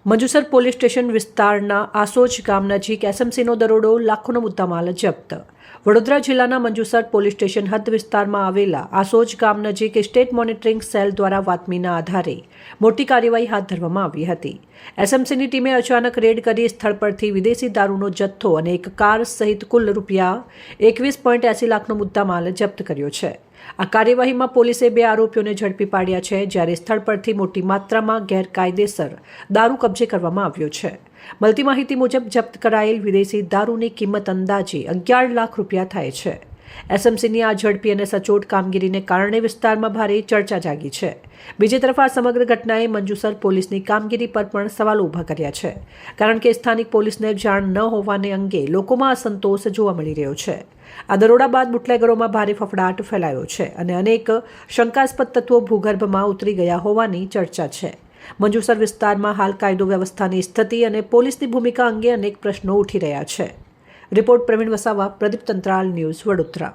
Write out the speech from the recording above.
Manjusar police station વિસ્તારના આસોજ ગામ નજીક એસએમસીનો દરોડો, લાખોનો મુદ્દામાલ જપ્ત। વડોદરા જિલ્લાના મંજુસર પોલીસ સ્ટેશન હદ વિસ્તારમાં આવેલા આસોજ ગામ નજીક સ્ટેટ મોનિટરિંગ સેલ દ્વારા બાતમીના આધારે મોટી કાર્યવાહી હાથ ધરવામાં આવી હતી। એસએમસીની ટીમે અચાનક રેડ કરી સ્થળ પરથી વિદેશી દારૂનો જથ્થો અને એક કાર સહિત કુલ ₹21.80 લાખનો મુદ્દામાલ જપ્ત કર્યો છે। આ કાર્યવાહીમાં પોલીસે 2 આરોપીઓને ઝડપી પાડ્યા છે, જ્યારે સ્થળ પરથી મોટી માત્રામાં ગેરકાયદેસર દારૂ કબજે કરવામાં આવ્યો છે। મળતી માહિતી મુજબ જપ્ત કરાયેલ વિદેશી દારૂની કિંમત અંદાજે ₹11 લાખ થાય છે। એસએમસીની આ ઝડપી અને સચોટ કામગીરીને કારણે વિસ્તારમાં ભારે ચર્ચા જાગી છે। બીજી તરફ આ સમગ્ર ઘટનાએ મંજુસર પોલીસની કામગીરી પર પણ સવાલો ઊભા કર્યા છે, કારણ કે સ્થાનિક પોલીસને જાણ ન હોવાને અંગે લોકોમાં અસંતોષ જોવા મળી રહ્યો છે। આ દરોડા બાદ બુટલેગરોમાં ભારે ફફડાટ ફેલાયો છે અને અનેક શંકાસ્પદ તત્વો ભૂગર્ભમાં ઉતરી ગયા હોવાની ચર્ચા છે। મંજુસર વિસ્તારમાં હાલ કાયદો વ્યવસ્થાની સ્થિતિ અને પોલીસની ભૂમિકા અંગે અનેક પ્રશ્નો ઉઠી રહ્યા છે। Report Pravin Vasava, Pradeep Tantral, news, Vadodara.